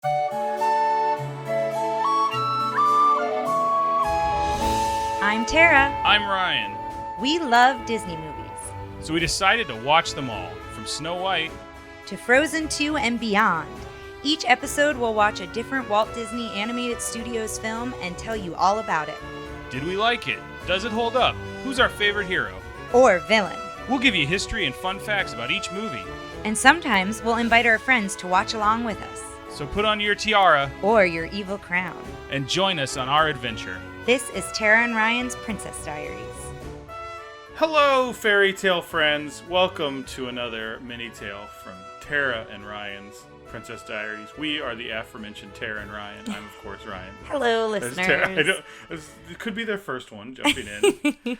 I'm Tara. I'm Ryan. We love Disney movies. So we decided to watch them all, from Snow White to Frozen 2 and beyond. Each episode will watch a different Walt Disney Animated Studios film and tell you all about it. Did we like it? Does it hold up? Who's our favorite hero? Or villain. We'll give you history and fun facts about each movie. And sometimes we'll invite our friends to watch along with us. So put on your tiara or your evil crown and join us on our adventure. This is Tara and Ryan's Princess Diaries. Hello, fairy tale friends. Welcome to another MiniTale from Tara and Ryan's Princess Diaries. We are the aforementioned Tara and Ryan. I'm, of course, Ryan. Hello, listeners. It could be their first one, jumping in.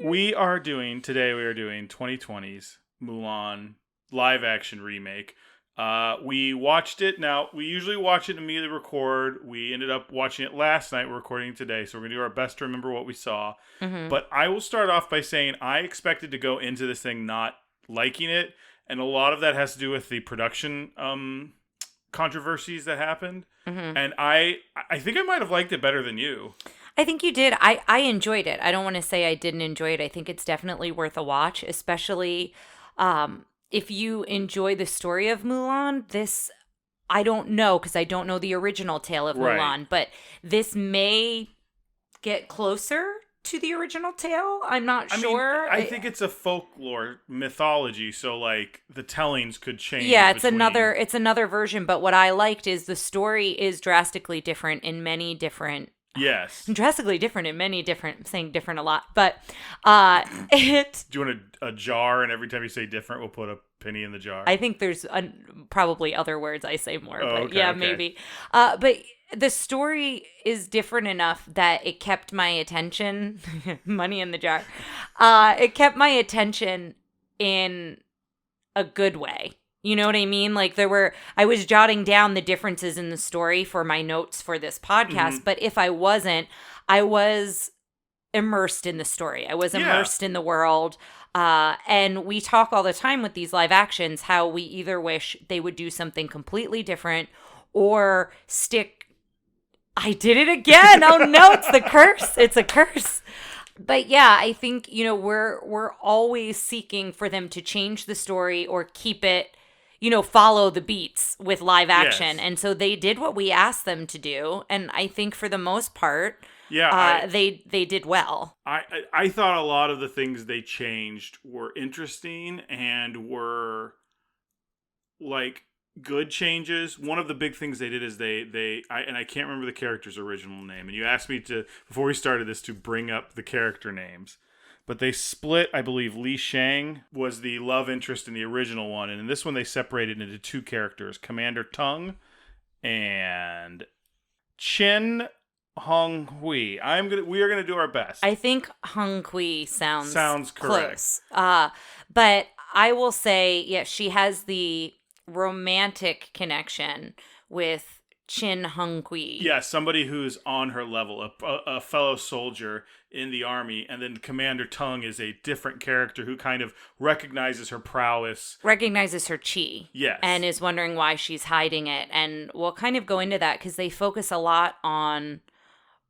We are doing 2020's Mulan live-action remake. We watched it. Now, we usually watch it and immediately record. We ended up watching it last night. We're recording today, so we're going to do our best to remember what we saw. Mm-hmm. But I will start off by saying I expected to go into this thing not liking it, and a lot of that has to do with the production controversies that happened. Mm-hmm. And I think I might have liked it better than you. I think you did. I enjoyed it. I don't want to say I didn't enjoy it. I think it's definitely worth a watch, especially if you enjoy the story of Mulan. This, I don't know, because I don't know the original tale of Mulan, but this may get closer to the original tale. I'm not sure. I think it's a folklore mythology, so like the tellings could change. Yeah, it's another version, but what I liked is the story is drastically different in many different. Yes. Drastically different in many different, saying different a lot, but it... Do you want a jar, and every time you say different, we'll put a penny in the jar? I think there's probably other words I say more, but okay, yeah, okay. Maybe. But the story is different enough that it kept my attention. Money in the jar. It kept my attention in a good way. You know what I mean? Like I was jotting down the differences in the story for my notes for this podcast, but if I wasn't, I was immersed in the story. I was immersed in the world. And we talk all the time with these live actions, how we either wish they would do something completely different or stick. I did it again. Oh no, it's the curse. It's a curse. But yeah, I think, we're always seeking for them to change the story or keep it, follow the beats with live action. Yes. And so they did what we asked them to do. And I think for the most part, they did well. I thought a lot of the things they changed were interesting and were like good changes. One of the big things they did is I can't remember the character's original name. And you asked me to, before we started this, to bring up the character names. But they split, I believe Li Shang was the love interest in the original one. And in this one, they separated into two characters, Commander Tung and Chen Honghui. We are gonna do our best. I think Honghui sounds correct. Close. But I will say, she has the romantic connection with Chin Honghui. Yeah, somebody who's on her level, a fellow soldier in the army, and then Commander Tung is a different character who kind of recognizes her prowess. Recognizes her chi. Yes. And is wondering why she's hiding it. And we'll kind of go into that because they focus a lot on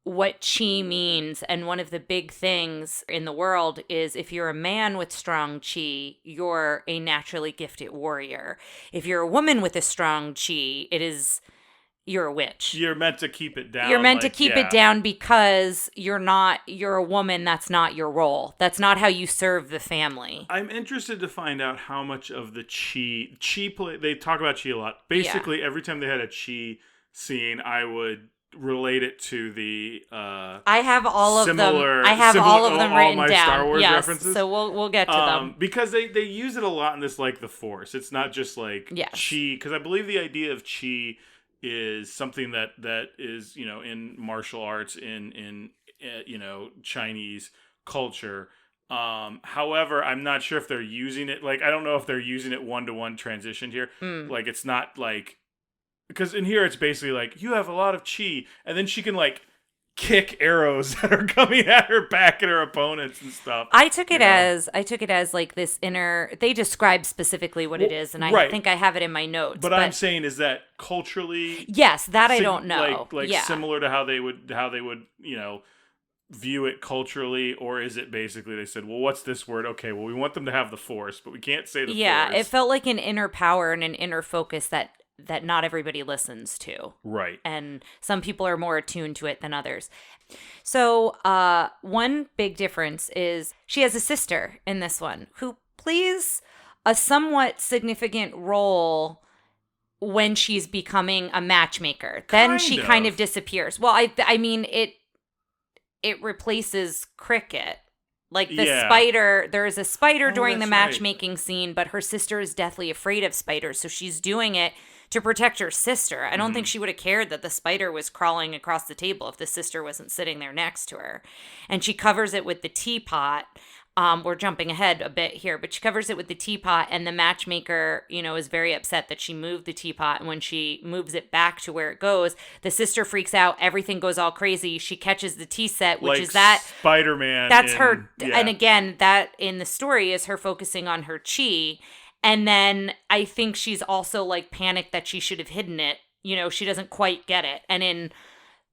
what chi means. And one of the big things in the world is if you're a man with strong chi, you're a naturally gifted warrior. If you're a woman with a strong chi, you're a witch. You're meant to keep it down. You're meant to keep it down because you're a woman. That's not your role. That's not how you serve the family. I'm interested to find out how much of the chi they talk about chi a lot. Basically, every time they had a chi scene, I would relate it to the I have all of them. I have all of them written all my down. Star Wars references. So we'll get to them because they use it a lot in this, like the Force. It's not just like chi, because I believe the idea of chi is something that is, in martial arts, in Chinese culture. However, I'm not sure if they're using it. Like, I don't know if they're using it 1-to-1 transitioned here. Like, it's not like, because in here it's basically like, you have a lot of chi, and then she can like kick arrows that are coming at her back and her opponents and stuff. I took it as like this inner. They describe specifically what it is, and I think I have it in my notes. But I'm saying is that culturally, yes, that I don't know. Like similar to how they would view it culturally, or is it basically they said, well, what's this word? Okay, well, we want them to have the Force, but we can't say the Force. Yeah, it felt like an inner power and an inner focus that not everybody listens to. Right. And some people are more attuned to it than others. So one big difference is she has a sister in this one who plays a somewhat significant role when she's becoming a matchmaker. Then she kind of disappears. Well, I mean, it replaces Cricket. Like the spider, there is a spider during the matchmaking scene, but her sister is deathly afraid of spiders, so she's doing it to protect her sister. I don't think she would have cared that the spider was crawling across the table if the sister wasn't sitting there next to her. And she covers it with the teapot. We're jumping ahead a bit here, but she covers it with the teapot, and the matchmaker, is very upset that she moved the teapot. And when she moves it back to where it goes, the sister freaks out. Everything goes all crazy. She catches the tea set, which is that Spider-Man. That's her. Yeah. And again, that in the story is her focusing on her chi. And then I think she's also like panicked that she should have hidden it. She doesn't quite get it. And in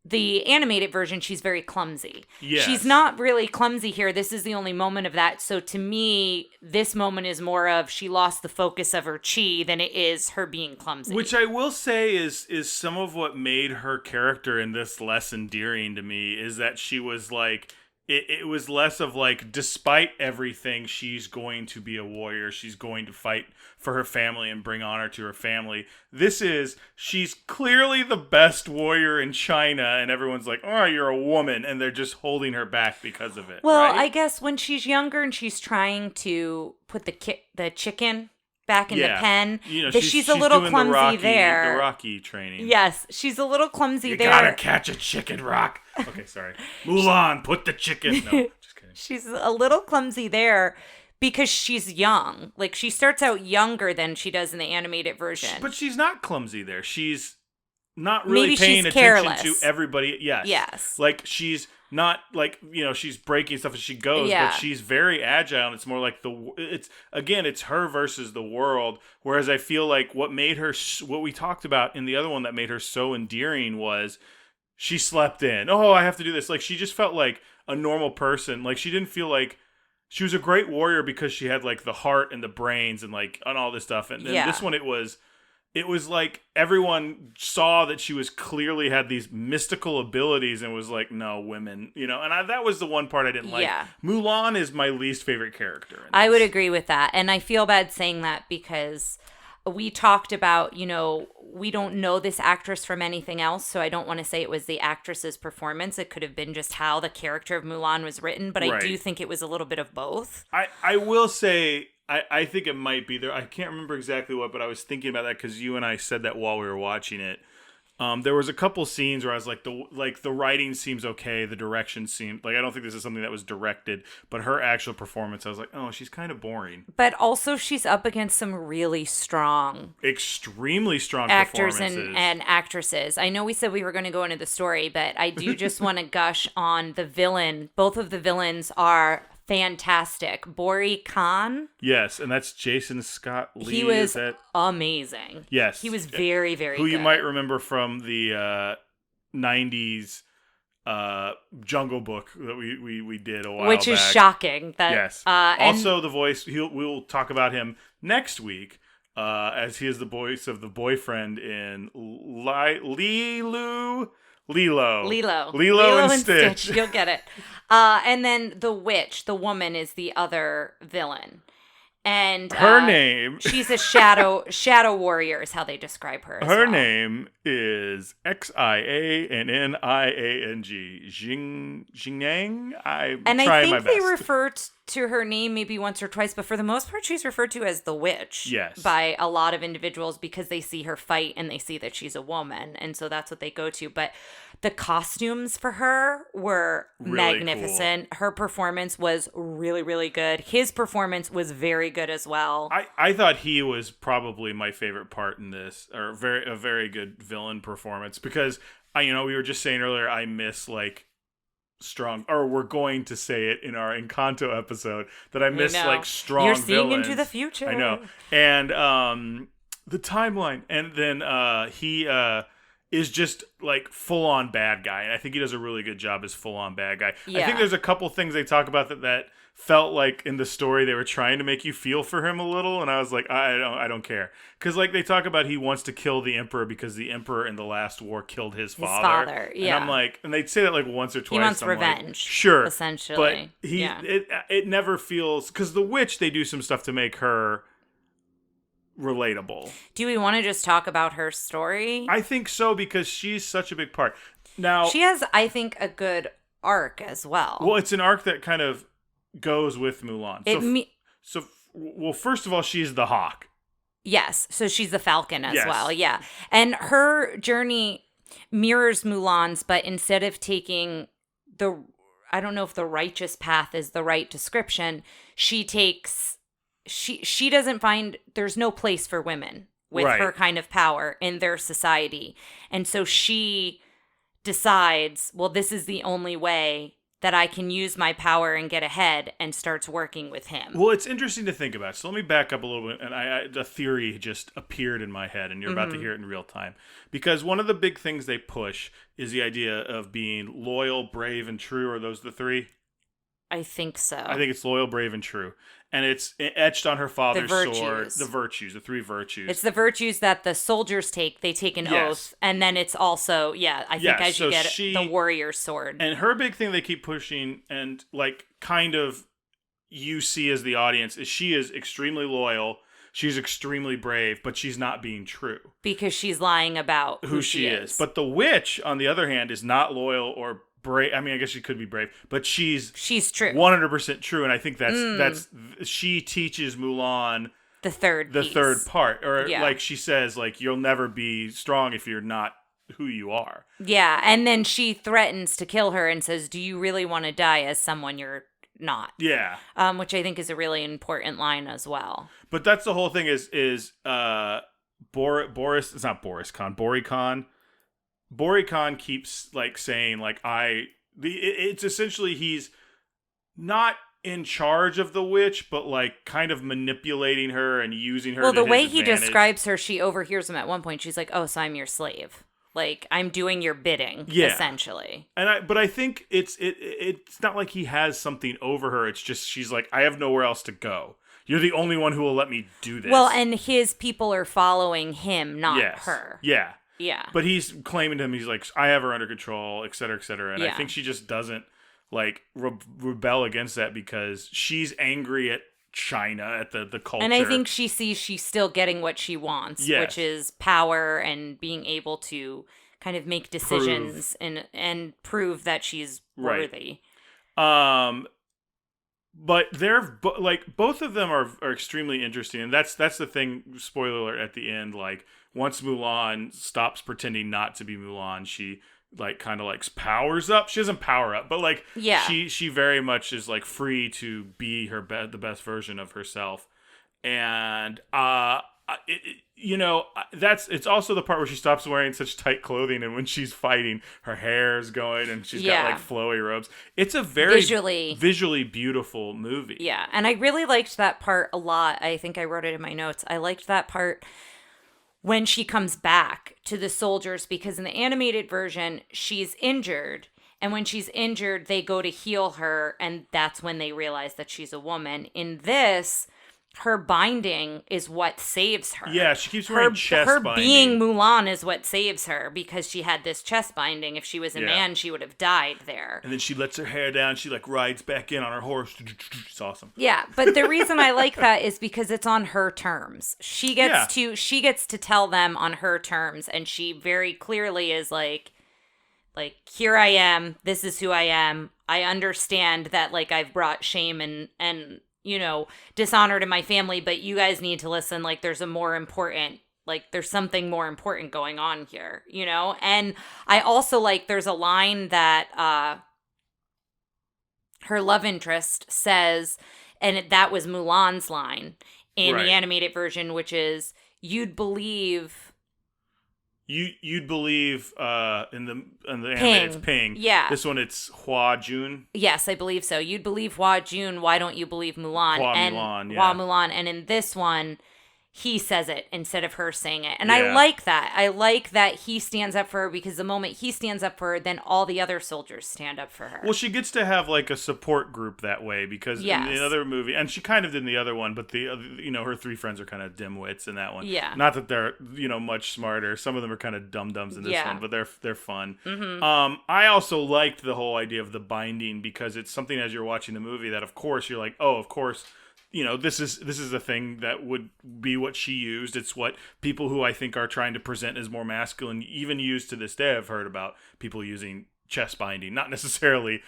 the animated version, she's very clumsy. Yes. She's not really clumsy here. This is the only moment of that. So to me, this moment is more of she lost the focus of her chi than it is her being clumsy. Which I will say is some of what made her character in this less endearing to me is that she was like, it was less of like, despite everything, she's going to be a warrior. She's going to fight for her family and bring honor to her family. She's clearly the best warrior in China, and everyone's like, oh, you're a woman, and they're just holding her back because of it. Well, right? I guess when she's younger and she's trying to put the chicken back in the pen, she's a little clumsy there. The Rocky training. Yes, she's a little clumsy there. You gotta catch a chicken, Rock. Okay, sorry. Mulan, put the chicken. No, just kidding. She's a little clumsy there because she's young. Like, she starts out younger than she does in the animated version. But she's not clumsy there. She's not really paying attention to everybody. Yes. Like, she's not like, she's breaking stuff as she goes, but she's very agile, and it's more like it's her versus the world. Whereas I feel like what we talked about in the other one that made her so endearing was she slept in. Oh, I have to do this. Like, she just felt like a normal person. Like, she didn't feel like she was a great warrior because she had like the heart and the brains and like and all this stuff. And then this one, it was like everyone saw that she was clearly had these mystical abilities and was like, no, women, and that was the one part I didn't like. Yeah. Mulan is my least favorite character. I would agree with that. And I feel bad saying that because we talked about, we don't know this actress from anything else. So I don't want to say it was the actress's performance. It could have been just how the character of Mulan was written. But I do think it was a little bit of both. I will say, I think it might be there. I can't remember exactly what, but I was thinking about that because you and I said that while we were watching it. There was a couple scenes where I was like, the writing seems okay, the direction seemed like I don't think this is something that was directed, but her actual performance, I was like, oh, she's kind of boring. But also, she's up against some really extremely strong actors performances and actresses. I know we said we were going to go into the story, but I do just want to gush on the villain. Both of the villains are fantastic. Bori Khan. Yes, and that's Jason Scott Lee. He was amazing. Yes. He was very, very good. Who you might remember from the 90s Jungle Book that we did a while back. Which is shocking. Yes. Also the voice, we'll talk about him next week, as he is the voice of the boyfriend in Lilo and Stitch. You'll get it. And then the witch, the woman, is the other villain. And her name, she's a shadow warrior is how they describe her. Her name is Xianniang. Xingyang. I think they refer to her name maybe once or twice, but for the most part, she's referred to as the witch. Yes. By a lot of individuals because they see her fight and they see that she's a woman, and so that's what they go to. But the costumes for her were really magnificent. Cool. Her performance was really, really good. His performance was very good as well. I thought he was probably my favorite part in this, or a very good villain performance, because we were just saying earlier, I miss like strong, or we're going to say it in our Encanto episode, that I miss like strong You're seeing villains. into the future. I know. And the timeline, and then he is just like full on bad guy, and I think he does a really good job as full on bad guy. I think there's a couple things they talk about that felt like in the story they were trying to make you feel for him a little, and I was like, I don't care, because like they talk about he wants to kill the emperor because the emperor in the last war killed his father. Yeah, and I'm like, and they'd say that like once or twice. He wants I'm revenge, like, sure, essentially. but it never feels, because the witch, they do some stuff to make her relatable. Do we want to just talk about her story? I think so, because she's such a big part. Now she has, I think, a good arc as well. Well, it's an arc that kind of goes with Mulan. Well, first of all, she's the hawk. Yes, so she's the falcon as Yes. well, yeah. And her journey mirrors Mulan's, but instead of taking I don't know if the righteous path is the right description, she doesn't find, there's no place for women with her kind of power in their society. And so she decides, well, this is the only way that I can use my power and get ahead, and starts working with him. Well, it's interesting to think about. So let me back up a little bit, and the theory just appeared in my head, and you're about to hear it in real time. Because one of the big things they push is the idea of being loyal, brave, and true. Are those the three? I think so. I think it's loyal, brave, and true. And it's etched on her father's sword. The three virtues. It's the virtues that the soldiers take. They take an oath. And then it's also, I think as you get the warrior sword. And her big thing they keep pushing, and like kind of you see as the audience, is she is extremely loyal. She's extremely brave, but she's not being true. Because she's lying about who she is. But the witch, on the other hand, is not loyal or brave. I mean, I guess she could be brave, but she's true, 100% true, and I think that's she teaches Mulan the third part, or like she says, like, you'll never be strong if you're not who you are. Yeah, and then she threatens to kill her and says, "Do you really want to die as someone you're not?" Yeah, which I think is a really important line as well. But that's the whole thing. Is Boris? It's not Boris Khan. Bori Khan. Bori Khan keeps like saying like it's essentially he's not in charge of the witch, but like kind of manipulating her and using her. Well, to the way his he advantage. describes her, she overhears him at one point. She's like, "Oh, so I'm your slave. Like I'm doing your bidding, essentially." And I think it's not like he has something over her. It's just she's like, I have nowhere else to go. You're the only one who will let me do this. Well, and his people are following him, not her. Yeah. Yeah. But he's claiming to him, he's like, I have her under control, et cetera, et cetera. And I think she just doesn't like rebel against that because she's angry at China, at the culture. And I think she sees she's still getting what she wants, which is power and being able to kind of make decisions and prove that she's worthy. But they're like both of them are extremely interesting, and that's the thing. Spoiler alert at the end, like once Mulan stops pretending not to be Mulan, she like kind of like powers up. She doesn't power up, but like she very much is like free to be the best version of herself. And it's also the part where she stops wearing such tight clothing, and when she's fighting, her hair is going and she's got like flowy robes. It's a very visually beautiful movie. Yeah, and I really liked that part a lot. I think I wrote it in my notes. I liked that part when she comes back to the soldiers, because in the animated version, she's injured. And when she's injured, they go to heal her, and that's when they realize that she's a woman. In this, her binding is what saves her. Yeah, she keeps wearing chest binding. Her being Mulan is what saves her, because she had this chest binding. If she was a man, she would have died there. And then she lets her hair down. She like rides back in on her horse. It's awesome. Yeah, but the reason I like that is because it's on her terms. She gets to tell them on her terms, and she very clearly is like, here I am. This is who I am. I understand that like I've brought shame and dishonor to my family, but you guys need to listen. Like there's there's something more important going on here, And I also like, there's a line that her love interest says, and that was Mulan's line in the animated version, which is, you'd believe You'd believe in the anime it's Ping. Ping. Yeah. This one it's Hua Jun. Yes, I believe so. You'd believe Hua Jun. Why don't you believe Mulan? Hua and Mulan, Hua yeah. Mulan. And in this one, he says it instead of her saying it. And I Yeah. like that. I like that he stands up for her because the moment he stands up for her, then all the other soldiers stand up for her. Well, she gets to have like a support group that way because in Yes. the other movie, and she kind of did in the other one, but the her three friends are kind of dimwits in that one. Yeah. Not that they're much smarter. Some of them are kind of dum dums in this Yeah. one, but they're fun. Mm-hmm. I also liked the whole idea of the binding because it's something as you're watching the movie that of course you're like, oh, of course. This is a thing that would be what she used. It's what people who I think are trying to present as more masculine even use to this day. I've heard about people using chest binding, not necessarily,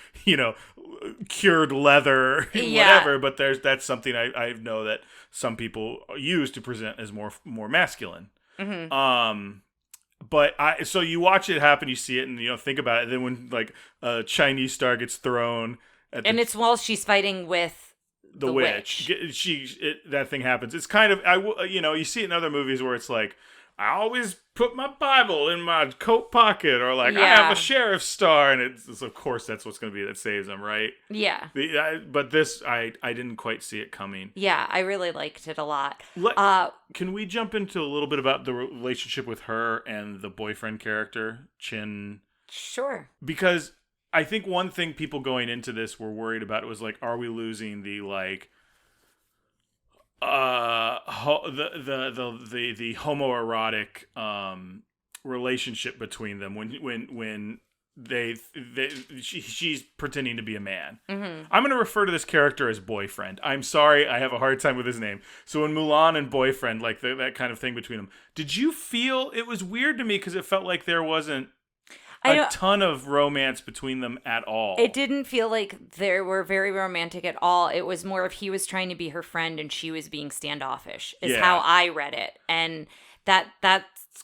cured leather, whatever, but that's something I know that some people use to present as more masculine. Mm-hmm. But so you watch it happen, you see it, and think about it. And then when like a Chinese star gets thrown, And it's while she's fighting with the witch. That thing happens. It's kind of you see it in other movies where it's like I always put my Bible in my coat pocket, or like I have a sheriff's star, and it's of course that's what's going to be that saves them, right? Yeah. But this I didn't quite see it coming. Yeah, I really liked it a lot. Can we jump into a little bit about the relationship with her and the boyfriend character, Chin? Sure. Because I think one thing people going into this were worried about was like, are we losing the like, the homoerotic relationship between them when she's pretending to be a man. Mm-hmm. I'm going to refer to this character as boyfriend. I'm sorry, I have a hard time with his name. So when Mulan and boyfriend, like that kind of thing between them, did you feel it was weird to me because it felt like there wasn't a ton of romance between them at all. It didn't feel like they were very romantic at all. It was more of he was trying to be her friend and she was being standoffish, is how I read it. And that's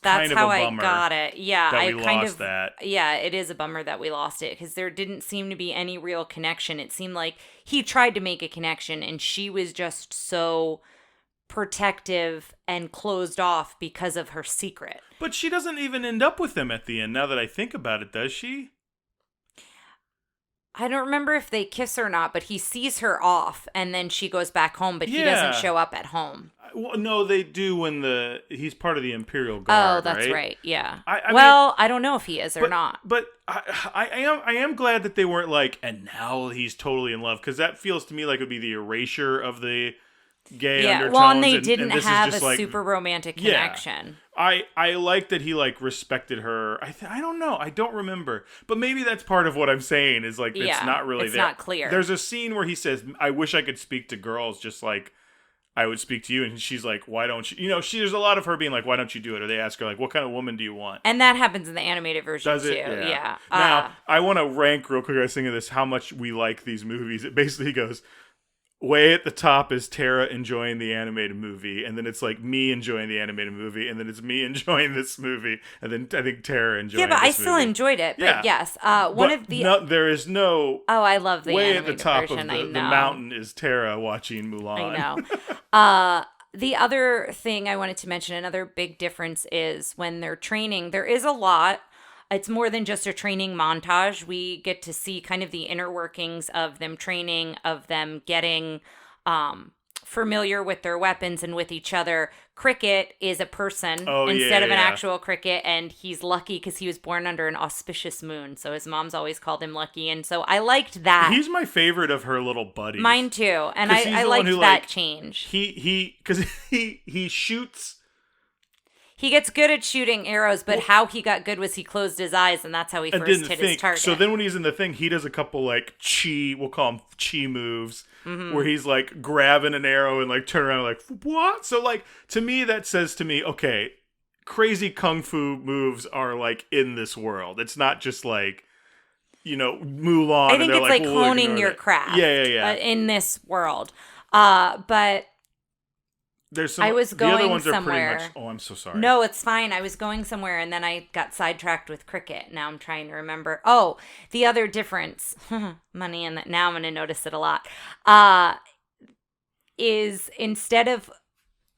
kind of how a I bummer got it. Yeah, that I we kind lost of that. Yeah, it is a bummer that we lost it because there didn't seem to be any real connection. It seemed like he tried to make a connection and she was just so protective and closed off because of her secret. But she doesn't even end up with him at the end, now that I think about it, does she? I don't remember if they kiss or not, but he sees her off and then she goes back home, but he doesn't show up at home. Well, no, they do when he's part of the Imperial Guard. Oh, that's right. Yeah. I mean, I don't know if he is or not. But I am glad that they weren't like, and now he's totally in love, because that feels to me like it would be the erasure of the gay undertones. Well, and they didn't and have a like, super romantic connection. I like that he like respected her. I don't know. I don't remember. But maybe that's part of what I'm saying is like it's not really it's there. not clear. There's a scene where he says, "I wish I could speak to girls just like I would speak to you," and she's like, "Why don't you?" There's a lot of her being like, "Why don't you do it?" Or they ask her like, "What kind of woman do you want?" And that happens in the animated version Does it? too. Yeah. Now I want to rank real quick. I was thinking of this: how much we like these movies. It basically goes. Way at the top is Tara enjoying the animated movie, and then it's like me enjoying the animated movie, and then it's me enjoying this movie, and then I think Tara enjoying. Yeah, but I still movie. enjoyed it. But yeah. Yes, there is no. Oh, I love the way animated at the top version. of the mountain is Tara watching Mulan. I know. The other thing I wanted to mention, another big difference is when they're training. There is a lot. It's more than just a training montage. We get to see kind of the inner workings of them training, of them getting familiar with their weapons and with each other. Cricket is a person instead of an actual cricket, and he's lucky because he was born under an auspicious moon. So his mom's always called him lucky, and so I liked that. He's my favorite of her little buddies. Mine too, and I liked that change. Because he shoots. He gets good at shooting arrows, but how he got good was he closed his eyes, and that's how he first hit his target. So then when he's in the thing, he does a couple, like, we'll call them chi moves, where he's, like, grabbing an arrow and, like, turn around like, what? So, like, to me, that says to me, okay, crazy kung fu moves are, like, in this world. It's not just, like, Mulan. I think it's, like, honing your craft. Yeah. In this world. But... I was going the other ones somewhere. Are pretty much, oh, I'm so sorry. No, it's fine. I was going somewhere and then I got sidetracked with cricket. Now I'm trying to remember. Oh, the other difference, money in that. Now I'm going to notice it a lot. Is instead of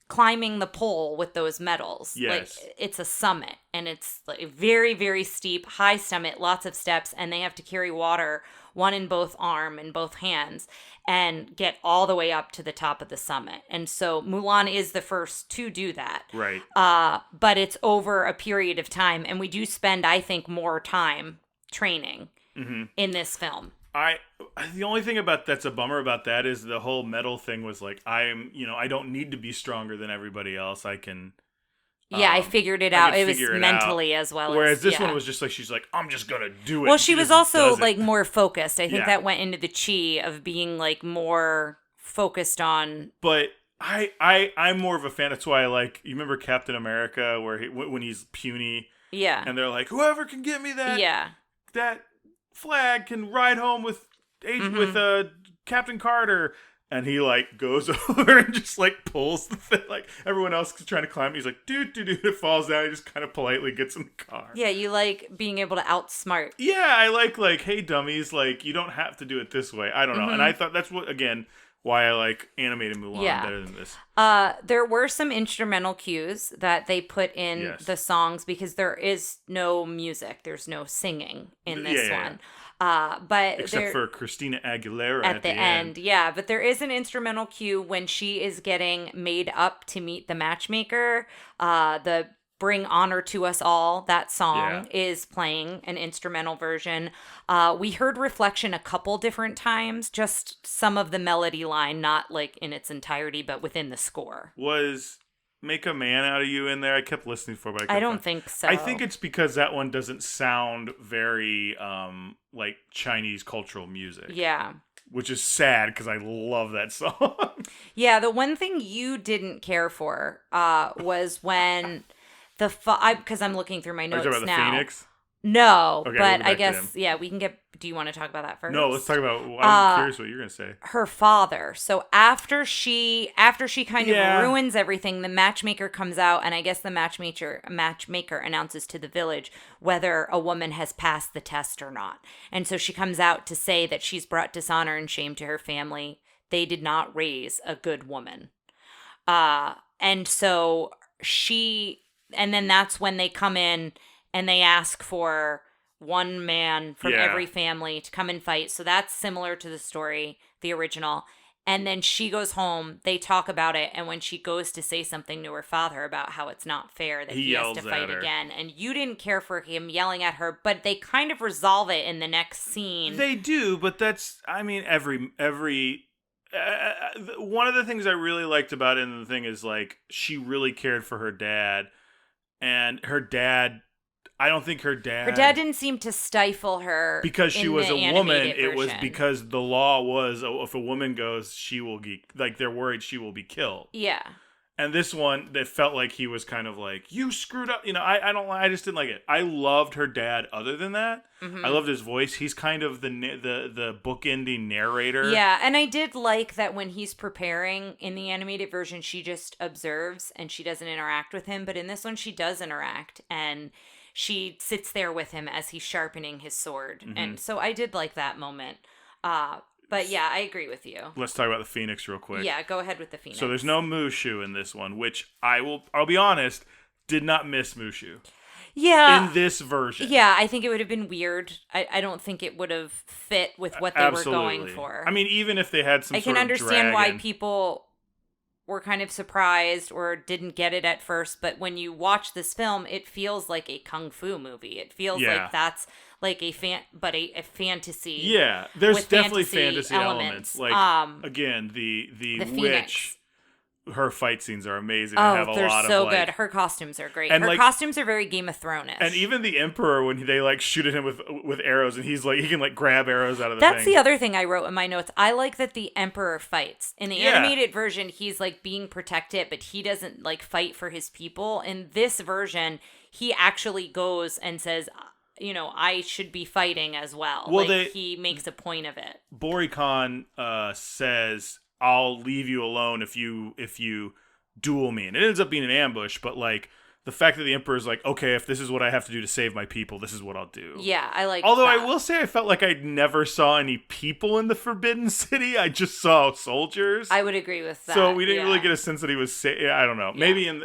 climbing the pole with those medals. Yes. Like, it's a summit, and it's like very, very steep, high summit, lots of steps, and they have to carry water, one in both arm and both hands, and get all the way up to the top of the summit. And so Mulan is the first to do that. Right. But it's over a period of time, and we do spend, I think, more time training in this film. The only thing about that's a bummer about that is the whole medal thing was like, I don't need to be stronger than everybody else. I can. Yeah, I figured it out. It was mentally as well. Whereas this one was just like, she's like, I'm just going to do it. Well, she was also like more focused. I think that went into the chi of being like more focused on. But I'm more of a fan. That's why I like, you remember Captain America where when he's puny. Yeah. And they're like, whoever can get me that flag can ride home with Captain Carter. And he like goes over and just like pulls the thing. Like everyone else is trying to climb. He's like, dude, it falls down. He just kind of politely gets in the car. Yeah, you like being able to outsmart. Yeah, I like, hey, dummies, like you don't have to do it this way. I don't know. And I thought that's why I like animated Mulan better than this. There were some instrumental cues that they put in the songs because there is no music. There's no singing in this one. But except for Christina Aguilera at the end. Yeah, but there is an instrumental cue when she is getting made up to meet the matchmaker. The Bring Honor to Us All, that song is playing an instrumental version. We heard Reflection a couple different times, just some of the melody line, not like in its entirety, but within the score. Was Make a Man Out of You in there? I kept listening for it, but I don't think so. I think it's because that one doesn't sound very like Chinese cultural music. Yeah. Which is sad because I love that song. Yeah, the one thing you didn't care for was when because I'm looking through my notes now. Are you talking about the Phoenix? No, okay, but I guess, we can get... Do you want to talk about that first? No, let's talk about... I'm curious what you're going to say. Her father. So after she kind of ruins everything, the matchmaker comes out, and I guess the matchmaker announces to the village whether a woman has passed the test or not. And so she comes out to say that she's brought dishonor and shame to her family. They did not raise a good woman. And so she... And then that's when they come in and they ask for one man from every family to come and fight. So that's similar to the story, the original. And then she goes home, they talk about it, and when she goes to say something to her father about how it's not fair that he has to fight again. And you didn't care for him yelling at her, but they kind of resolve it in the next scene. They do, but that's, I mean, every one of the things I really liked about it in the thing is like she really cared for her dad. And her dad, I don't think her dad didn't seem to stifle her because she was a woman. It was because the law was if a woman goes, she will be like they're worried she will be killed. Yeah. And this one, that felt like he was kind of like, you screwed up. I just didn't like it. I loved her dad. Other than that, I loved his voice. He's kind of the bookending narrator. Yeah, and I did like that when he's preparing in the animated version, she just observes and she doesn't interact with him. But in this one, she does interact and she sits there with him as he's sharpening his sword. And so I did like that moment. But yeah, I agree with you. Let's talk about the Phoenix real quick. Yeah, go ahead with the Phoenix. So there's no Mushu in this one, which I'll be honest, did not miss Mushu. Yeah. In this version. Yeah, I think it would have been weird. I don't think it would have fit with what they were going for. I mean, even if they had some I can understand why people were kind of surprised or didn't get it at first, but when you watch this film, it feels like a kung fu movie. It feels like that's like a fantasy. Yeah, there's definitely fantasy elements. Like again, the witch, her fight scenes are amazing. Oh, they're so good. Her costumes are great. And her costumes are very Game of Thrones-ish. And even the Emperor, when they like shoot at him with arrows, and he's like he can like grab arrows out of the That's the other thing I wrote in my notes. I like that the Emperor fights. In the animated version, he's like being protected, but he doesn't like fight for his people. In this version, he actually goes and says, I should be fighting as well. He makes a point of it. Boricon says, I'll leave you alone if you duel me. And it ends up being an ambush, but like the fact that the Emperor is like, okay, if this is what I have to do to save my people, this is what I'll do. Yeah, I like Although that. I will say I felt like I never saw any people in the Forbidden City. I just saw soldiers. I would agree with that. So we didn't really get a sense that he was I don't know. Yeah. Maybe and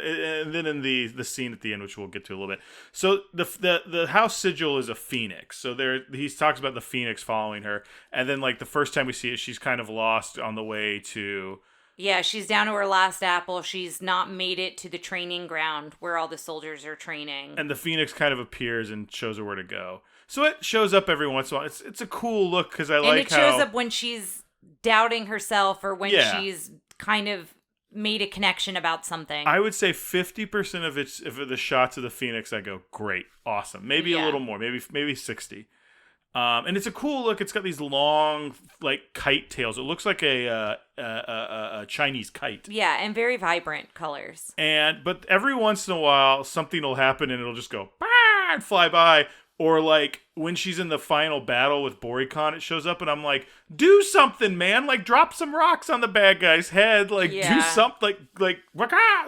then in the scene at the end, which we'll get to a little bit. So the house sigil is a phoenix. So he talks about the phoenix following her, and then like the first time we see it, she's kind of lost on the way to. Yeah, she's down to her last apple. She's not made it to the training ground where all the soldiers are training. And the phoenix kind of appears and shows her where to go. So it shows up every once in a while. It's a cool look because I like how... And it shows up when she's doubting herself or when she's kind of made a connection about something. I would say 50% of the shots of the phoenix, I go, great, awesome. Maybe a little more, maybe 60. And it's a cool look. It's got these long, like, kite tails. It looks like a Chinese kite. Yeah, and very vibrant colors. But every once in a while, something will happen and it'll just go bah! And fly by. Or like when she's in the final battle with Boricon, it shows up and I'm like, do something, man! Like drop some rocks on the bad guy's head. Like do something. Like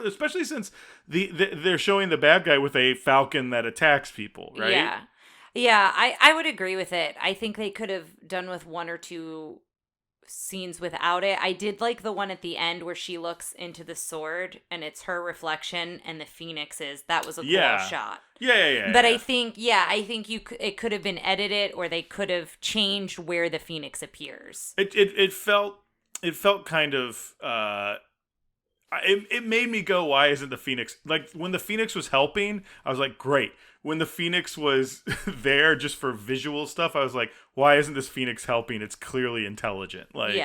especially since they're showing the bad guy with a falcon that attacks people, right? Yeah. Yeah, I would agree with it. I think they could have done with one or two scenes without it. I did like the one at the end where she looks into the sword and it's her reflection and the phoenix is. That was a cool shot. Yeah. But I think it could have been edited or they could have changed where the phoenix appears. It felt kind of it made me go, why isn't the phoenix, like when the phoenix was helping, I was like, great. When the phoenix was there just for visual stuff, I was like, why isn't this phoenix helping? It's clearly intelligent. Like,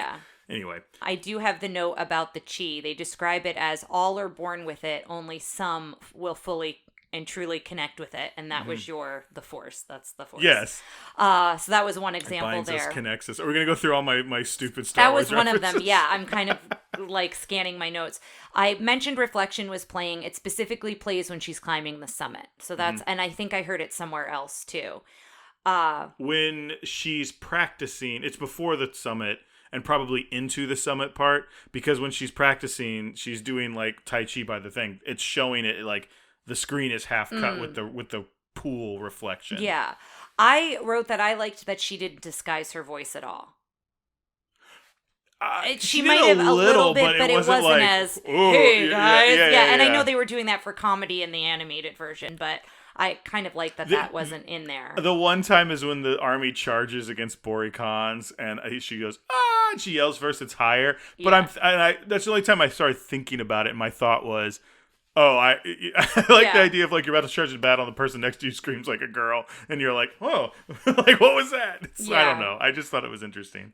anyway. I do have the note about the chi. They describe it as all are born with it, only some will fully and truly connect with it, and that was the force. That's the force. Yes. So that was one example binds there. Us, connects us. Are we gonna go through all my stupid Star That Wars was one references? of them. Yeah, I'm kind of like scanning my notes. I mentioned Reflection was playing. It specifically plays when she's climbing the summit. So that's, and I think I heard it somewhere else too. When she's practicing, it's before the summit and probably into the summit part, because when she's practicing, she's doing like Tai Chi by the thing. It's showing it like the screen is half cut with the pool reflection. Yeah. I wrote that I liked that she didn't disguise her voice at all. She might have a little bit, but it wasn't like, as, hey guys. Yeah, and I know they were doing that for comedy in the animated version, but I kind of like that wasn't in there. The one time is when the army charges against Boricons, and she goes, ah, and she yells first, it's higher. But that's the only time I started thinking about it, and my thought was, oh, I like the idea of like you're about to charge into battle and the person next to you screams like a girl, and you're like, oh, like what was that? I don't know. I just thought it was interesting.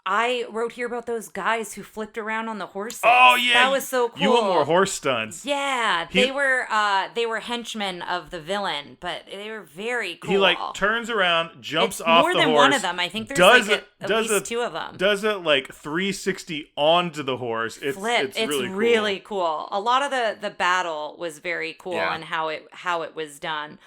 I wrote here about those guys who flipped around on the horses. Oh yeah, that was so cool. You want more horse stunts? Yeah, they were henchmen of the villain, but they were very cool. He like turns around, jumps off the horse. More than one of them. I think there's at least two of them. Does it like 360 onto the horse? It's really cool. A lot of the battle was very cool and how it was done.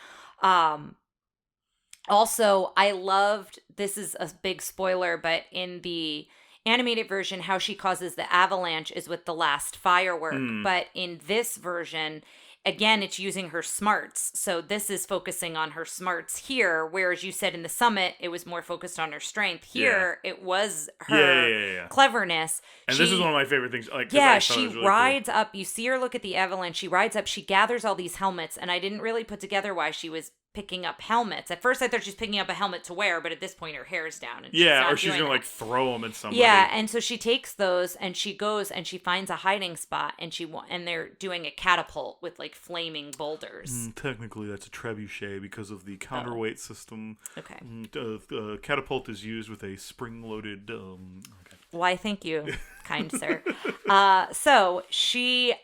Also, I loved, this is a big spoiler, but in the animated version, how she causes the avalanche is with the last firework. But in this version, again, it's using her smarts. So this is focusing on her smarts here, whereas you said in the summit, it was more focused on her strength. Here, it was her cleverness. And this is one of my favorite things. Like, she really rides up. You see her look at the avalanche. She rides up. She gathers all these helmets. And I didn't really put together why she was picking up helmets. At first I thought she's picking up a helmet to wear, but at this point her hair's down. And she's gonna like throw them at somebody. Yeah, and so she takes those and she goes and she finds a hiding spot and they're doing a catapult with like flaming boulders. Technically that's a trebuchet because of the counterweight system. Okay. Catapult is used with a spring-loaded. Okay. Why, thank you, kind sir. So she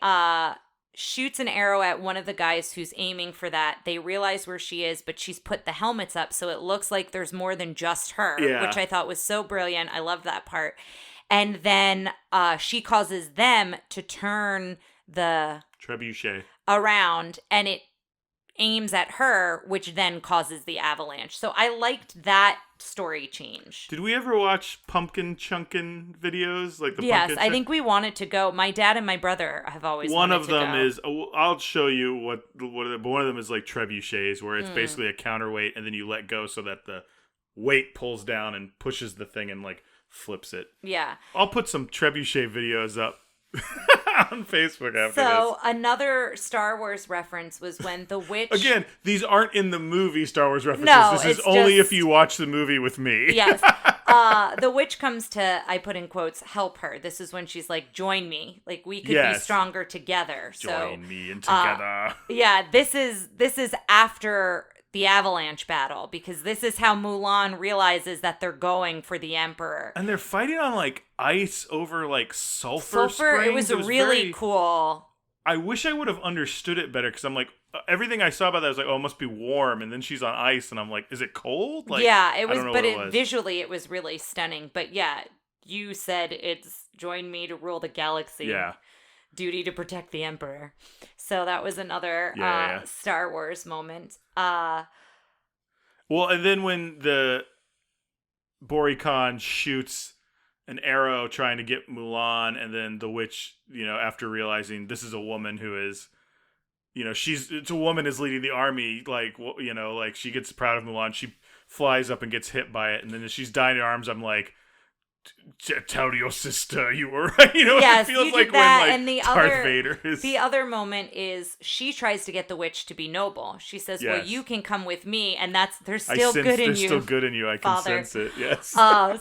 shoots an arrow at one of the guys who's aiming for that. They realize where she is, but she's put the helmets up, so it looks like there's more than just her, which I thought was so brilliant. I love that part. And then she causes them to turn the trebuchet around, and it aims at her, which then causes the avalanche. So I liked that story change. Did we ever watch pumpkin chunkin videos? Like the Yes, pumpkin I think we wanted to go. My dad and my brother have always one wanted of to them go. is I'll show you what but one of them is like trebuchets, where it's basically a counterweight and then you let go so that the weight pulls down and pushes the thing and like flips it. Yeah. I'll put some trebuchet videos up on Facebook after So another Star Wars reference was when the witch. this. Again, these aren't in the movie Star Wars references. No, this is it's only just- if you watch the movie with me. Yes. The witch comes to, I put in quotes, help her. This is when she's like, join me. Like, we could be Yes. stronger together. Join me and together. Yeah, this is after the avalanche battle, because this is how Mulan realizes that they're going for the Emperor. And they're fighting on like ice over like sulfur springs. It was really very cool. I wish I would have understood it better, because I'm like, everything I saw about that was like, oh, it must be warm, and then she's on ice, and I'm like, is it cold? Like, Yeah, it was, I don't know but what it was. visually it was really stunning. But yeah, you said it's join me to rule the galaxy. Yeah. Duty to protect the Emperor. So that was another Yeah. Star Wars moment. Well, and then when the Boricon shoots an arrow trying to get Mulan, and then the witch, after realizing this is a woman who is, it's a woman is leading the army, like, like she gets proud of Mulan, she flies up and gets hit by it, and then as she's dying in her arms, I'm like, tell your sister you were right. Yes, it feels you like did that, when, like, and the Darth Vader is... The other moment is she tries to get the witch to be noble. She says, well, Yes. you can come with me, and there's still good in you. There's still good in you. I can Father. sense it, yes.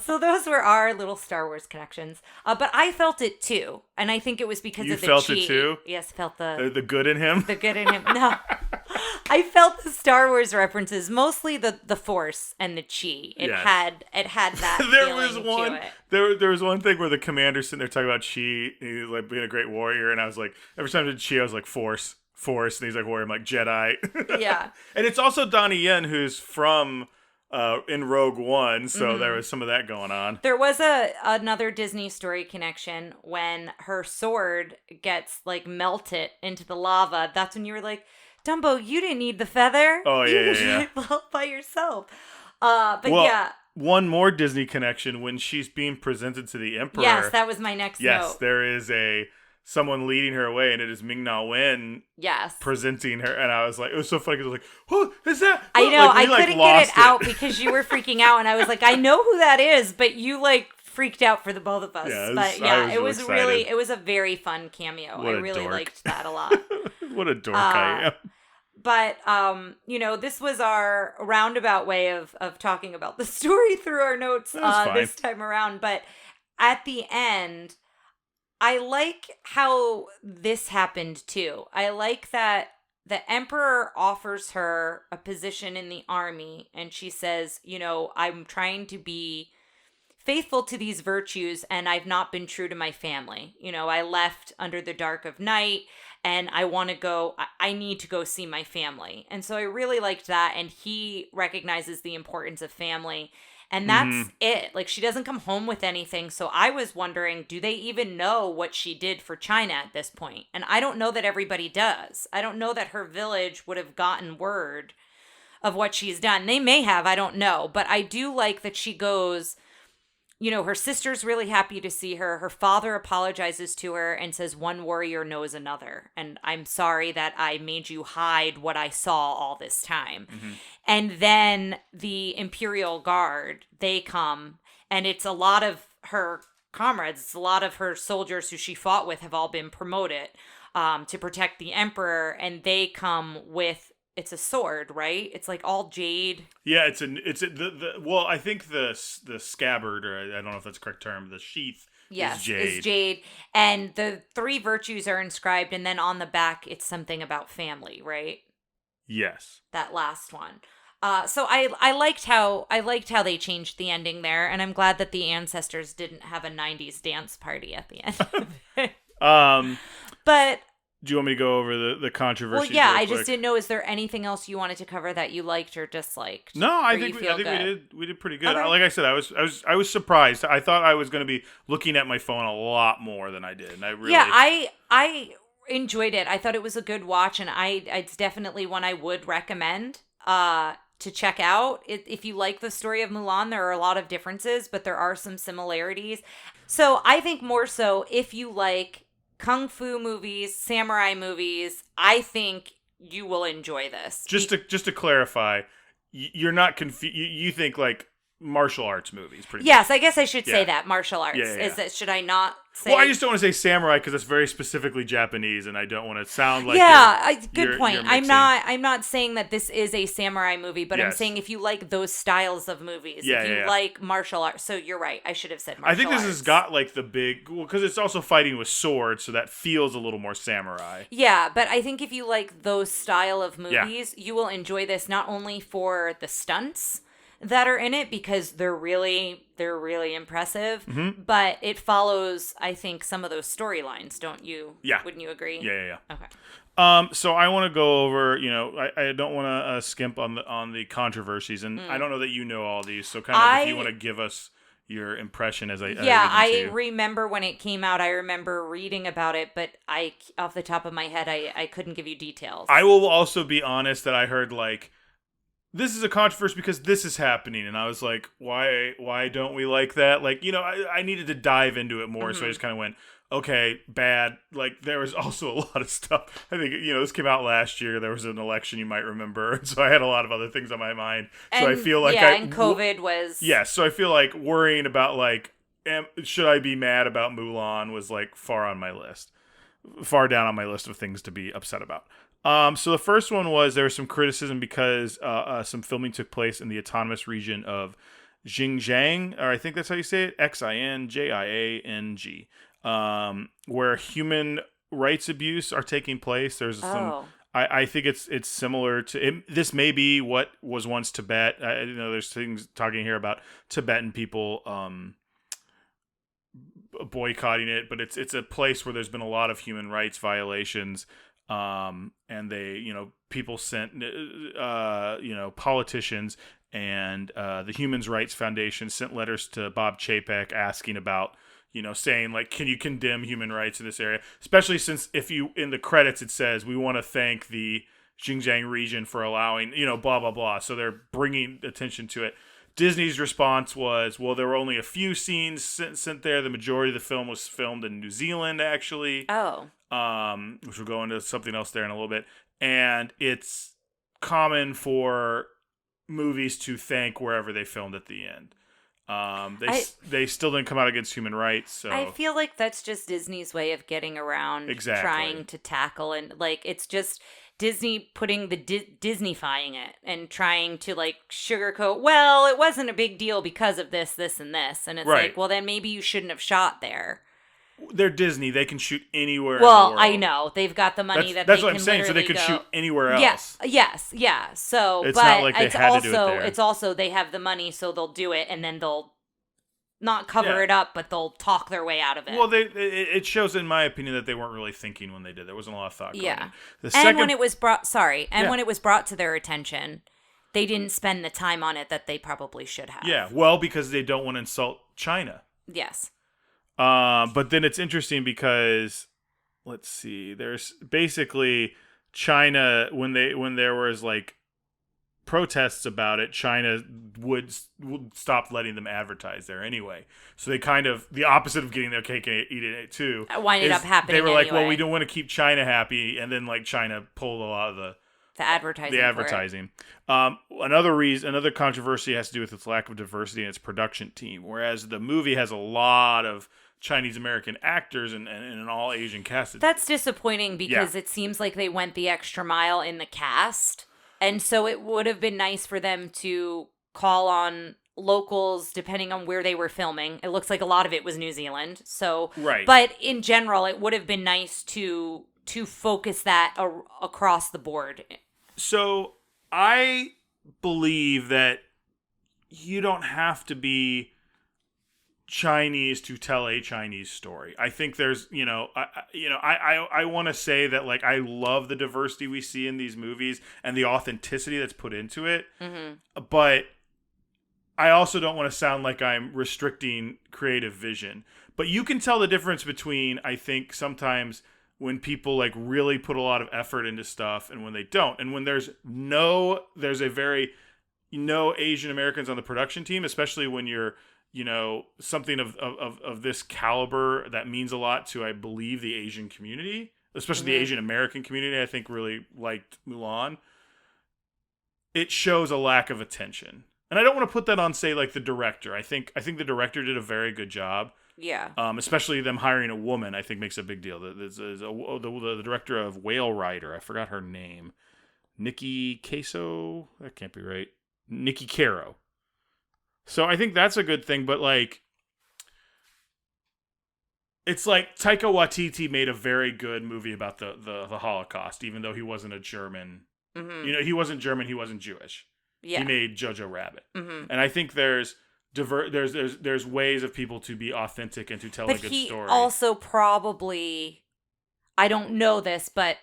So those were our little Star Wars connections. But I felt it too, and I think it was because You of the felt chi. it too? Yes, felt the The good in him? the good in him. No. I felt the Star Wars references, mostly the Force and the Chi. It Yes. had that There was feeling one. to it. There was one thing where the commander's sitting there talking about Chi, and he's like being a great warrior, and I was like, every time I did Chi, I was like Force, and he's like warrior, I'm like Jedi. Yeah. And it's also Donnie Yen, who's from in Rogue One, so there was some of that going on. There was another Disney story connection when her sword gets like melted into the lava. That's when you were like, Dumbo, you didn't need the feather. Oh, yeah, you yeah, did yeah. it all by yourself. But Well, yeah. One more Disney connection when she's being presented to the Emperor. Yes, that was my next Yes, note. there is someone leading her away, and it is Ming-Na Wen Yes. presenting her, and I was like, it was so funny because I was like, "Who is that?" I know, Like, we, I couldn't lost get it out because you were freaking out, and I was like, I know who that is, but you like freaked out for the both of us. Yeah, but I yeah, was it was excited. really, it was a very fun cameo. What I a really dork. liked that a lot. What a dork I am. But this was our roundabout way of talking about the story through our notes That's fine. this time around. But at the end, I like how this happened too. I like that the Emperor offers her a position in the army, and she says, I'm trying to be faithful to these virtues, and I've not been true to my family. I left under the dark of night, and I want to go, I need to go see my family. And so I really liked that, and he recognizes the importance of family. And that's it. Like, she doesn't come home with anything. So I was wondering, do they even know what she did for China at this point? And I don't know that everybody does. I don't know that her village would have gotten word of what she's done. They may have, I don't know. But I do like that she goes, her sister's really happy to see her. Her father apologizes to her and says, one warrior knows another. And I'm sorry that I made you hide what I saw all this time. Mm-hmm. And then the Imperial Guard, they come, and it's a lot of her comrades. It's a lot of her soldiers who she fought with have all been promoted to protect the Emperor. And they come with, it's a sword, right? It's like all jade. Yeah, well, I think the scabbard, or I don't know if that's the correct term, the sheath is jade. And the 3 virtues are inscribed, and then on the back it's something about family, right? Yes. That last one. So I liked how they changed the ending there, and I'm glad that the ancestors didn't have a 90s dance party at the end. But do you want me to go over the controversy? well, yeah, I just didn't know. Is there anything else you wanted to cover that you liked or disliked? No, I think we did pretty good. Okay. Like I said, I was surprised. I thought I was going to be looking at my phone a lot more than I did, and I really I enjoyed it. I thought it was a good watch, and it's definitely one I would recommend to check out. If you like the story of Mulan, there are a lot of differences, but there are some similarities. So I think more so if you like kung fu movies, samurai movies, I think you will enjoy this. Just to clarify, you're not confused. You think like martial arts movies, pretty much. Yes, I guess I should say that martial arts. Is that should I not say? Well, I just don't want to say samurai because it's very specifically Japanese, and I don't want to sound like good point. I'm not saying that this is a samurai movie, but I'm saying if you like those styles of movies, if you like martial arts, so you're right. I should have said martial arts. I think this has got like the big because it's also fighting with swords, so that feels a little more samurai. Yeah, but I think if you like those style of movies, you will enjoy this not only for the stunts that are in it because they're really impressive, but it follows, I think, some of those storylines, don't you? Yeah. Wouldn't you agree? Yeah. Okay. So I want to go over, I don't want to skimp on the controversies, and I don't know that you know all these, so kind of if you want to give us your impression as I remember when it came out. I remember reading about it, but off the top of my head, I couldn't give you details. I will also be honest that I heard like, this is a controversy because this is happening, and I was like, why don't we like that? Like, I needed to dive into it more, so I just kind of went, okay, bad. Like, there was also a lot of stuff. I think, this came out last year. There was an election, you might remember, so I had a lot of other things on my mind. So I feel like and COVID was... Yeah, so I feel like worrying about, like, should I be mad about Mulan was, like, far down on my list of things to be upset about. So the first one was there was some criticism because some filming took place in the autonomous region of Xinjiang, or I think that's how you say it, Xinjiang, where human rights abuse are taking place. There's some. I think it's similar to this. May be what was once Tibet. There's things talking here about Tibetan people boycotting it, but it's a place where there's been a lot of human rights violations. And they, people sent, politicians and the Human Rights Foundation sent letters to Bob Chapek asking about, saying like, can you condemn human rights in this area? Especially since in the credits, it says, we want to thank the Xinjiang region for allowing, blah, blah, blah. So they're bringing attention to it. Disney's response was, well, there were only a few scenes sent there. The majority of the film was filmed in New Zealand, actually. Oh. Which we'll go into something else there in a little bit. And it's common for movies to thank wherever they filmed at the end. They still didn't come out against human rights. So I feel like that's just Disney's way of getting around trying to tackle, and like it's just Disney putting the Disneyfying it and trying to like sugarcoat, well, it wasn't a big deal because of this, this, and this. And it's like, well, then maybe you shouldn't have shot there. They're Disney. They can shoot anywhere. Well, in the world. I know they've got the money that's what I'm saying. So they could shoot anywhere else. Yeah. So, it's but not like they had to do it there. It's also they have the money, so they'll do it, and then they'll not cover it up, but they'll talk their way out of it. Well, it shows, in my opinion, that they weren't really thinking when they did. There wasn't a lot of thought going in. When it was brought, when it was brought to their attention, they didn't spend the time on it that they probably should have. Yeah, well, because they don't want to insult China. Yes. But then it's interesting because, let's see, there's basically China, when there was like protests about it, China would stop letting them advertise there anyway. So they kind of, the opposite of getting their cake and eating it too. Winded up happening. They were like, anyway. well, we don't want to keep China happy, and then like China pulled a lot of the advertising. Another controversy has to do with its lack of diversity in its production team. Whereas the movie has a lot of Chinese American actors and an all Asian cast. That's disappointing because it seems like they went the extra mile in the cast. And so it would have been nice for them to call on locals depending on where they were filming. It looks like a lot of it was New Zealand. So, right. But in general, it would have been nice to focus that across the board. So I believe that you don't have to be Chinese to tell a Chinese story. I think there's, I want to say that like I love the diversity we see in these movies and the authenticity that's put into it. Mm-hmm. But I also don't want to sound like I'm restricting creative vision. But you can tell the difference between, I think, sometimes when people like really put a lot of effort into stuff and when they don't. And when there's a very no Asian Americans on the production team, especially when you're, something of this caliber that means a lot to, I believe, the Asian community, especially the Asian American community, I think really liked Mulan. It shows a lack of attention. And I don't want to put that on, say, like the director. I think the director did a very good job. Yeah. Especially them hiring a woman, I think makes a big deal. The director of Whale Rider, I forgot her name. Nikki Queso? That can't be right. Nikki Caro. So I think that's a good thing, but like, it's like Taika Waititi made a very good movie about the Holocaust, even though he wasn't a German. Mm-hmm. He wasn't German, he wasn't Jewish. Yeah. He made Jojo Rabbit. Mm-hmm. And I think there's ways of people to be authentic and to tell a good story. But he also probably, I don't know this, but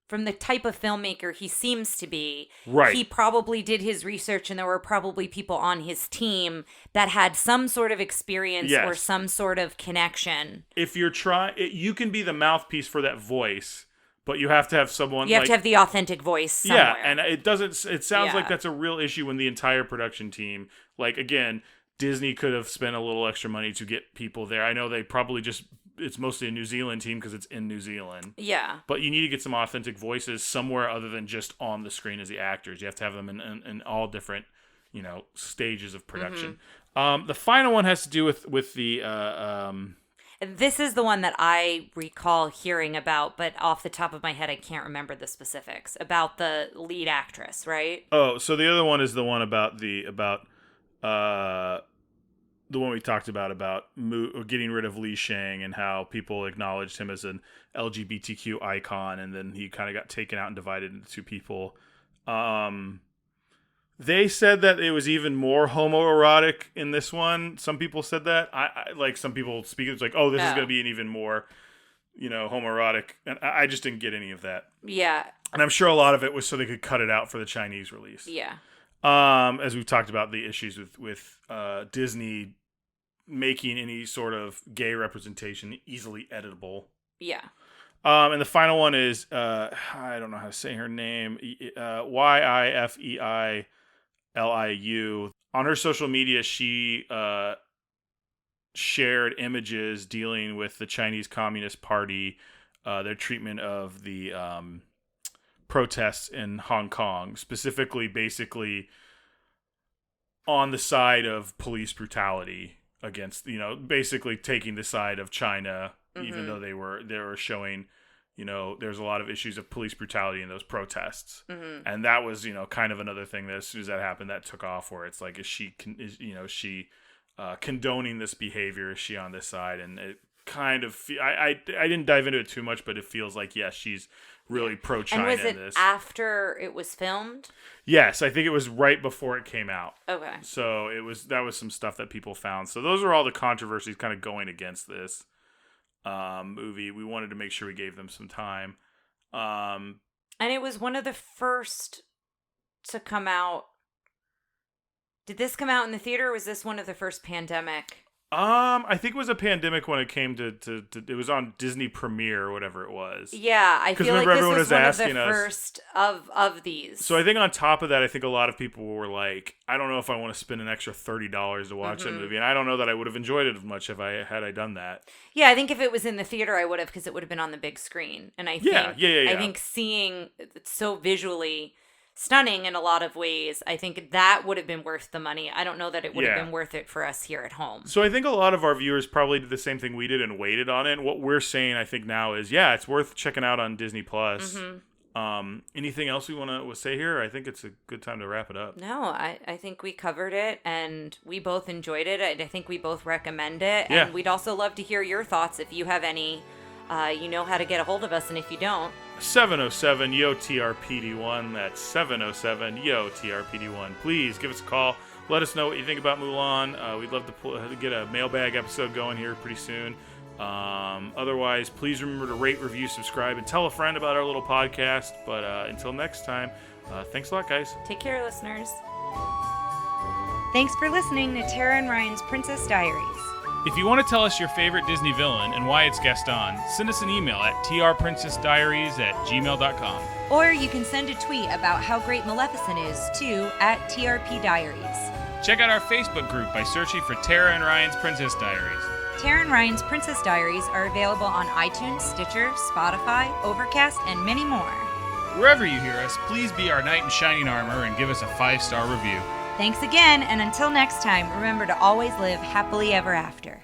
from the type of filmmaker he seems to be, right, he probably did his research and there were probably people on his team that had some sort of experience or some sort of connection. If you're you can be the mouthpiece for that voice, but you have to have someone. You have to have the authentic voice somewhere. Yeah, and it sounds like that's a real issue when the entire production team, like, again, Disney could have spent a little extra money to get people there. I know they probably it's mostly a New Zealand team because it's in New Zealand. Yeah. But you need to get some authentic voices somewhere other than just on the screen as the actors. You have to have them in all different, stages of production. Mm-hmm. The final one has to do with the... This is the one that I recall hearing about, but off the top of my head, I can't remember the specifics. About the lead actress, right? Oh, so the other one is the one about the one we talked about getting rid of Li Shang and how people acknowledged him as an LGBTQ icon, and then he kind of got taken out and divided into two people. They said that it was even more homoerotic in this one. Some people said that. I like some people speak. It's like, oh, this is going to be an even more, homoerotic. And I just didn't get any of that. Yeah. And I'm sure a lot of it was so they could cut it out for the Chinese release. Yeah. As we've talked about the issues with Disney making any sort of gay representation easily editable. Yeah. And the final one is I don't know how to say her name. Yifeiliu. On her social media, she shared images dealing with the Chinese Communist Party, their treatment of the protests in Hong Kong, specifically, basically on the side of police brutality against, basically taking the side of China, even though they were showing, there's a lot of issues of police brutality in those protests. Mm-hmm. And that was, kind of another thing that as soon as that happened, that took off, where it's like, is she condoning this behavior? Is she on this side? And it kind of, I didn't dive into it too much, but it feels like, yes, she's really pro-China in this. And was it after it was filmed? Yes, I think it was right before it came out. Okay. So that was some stuff that people found. So those are all the controversies kind of going against this movie. We wanted to make sure we gave them some time. And it was one of the first to come out. Did this come out in the theater, or was this one of the first pandemic? I think it was a pandemic when it came to it was on Disney Premiere or whatever it was. Yeah, I feel like this was one of the first of these. So I think on top of that, I think a lot of people were like, I don't know if I want to spend an extra $30 to watch that movie, and I don't know that I would have enjoyed it as much had I done that. Yeah, I think if it was in the theater, I would have, because it would have been on the big screen, and I think I think seeing it so visually stunning in a lot of ways, I think that would have been worth the money. I don't know that it would have been worth it for us here at home. So I think a lot of our viewers probably did the same thing we did and waited on it. And what we're saying, I think now is, it's worth checking out on Disney Plus. Mm-hmm. Anything else we want to say here? I think it's a good time to wrap it up. No, I think we covered it, and we both enjoyed it. I think we both recommend it. And we'd also love to hear your thoughts if you have any. You know how to get a hold of us, and if you don't, 707-YO-TRPD1. That's 707-YO-TRPD1. Please give us a call. Let us know what you think about Mulan. We'd love to get a mailbag episode going here pretty soon. Otherwise, please remember to rate, review, subscribe, and tell a friend about our little podcast. But until next time, thanks a lot, guys. Take care, listeners. Thanks for listening to Tara and Ryan's Princess Diaries. If you want to tell us your favorite Disney villain and why it's guest on, send us an email at trprincessdiaries@gmail.com. Or you can send a tweet about how great Maleficent is to @TRPDiaries. Check out our Facebook group by searching for Tara and Ryan's Princess Diaries. Tara and Ryan's Princess Diaries are available on iTunes, Stitcher, Spotify, Overcast, and many more. Wherever you hear us, please be our knight in shining armor and give us a 5-star review. Thanks again, and until next time, remember to always live happily ever after.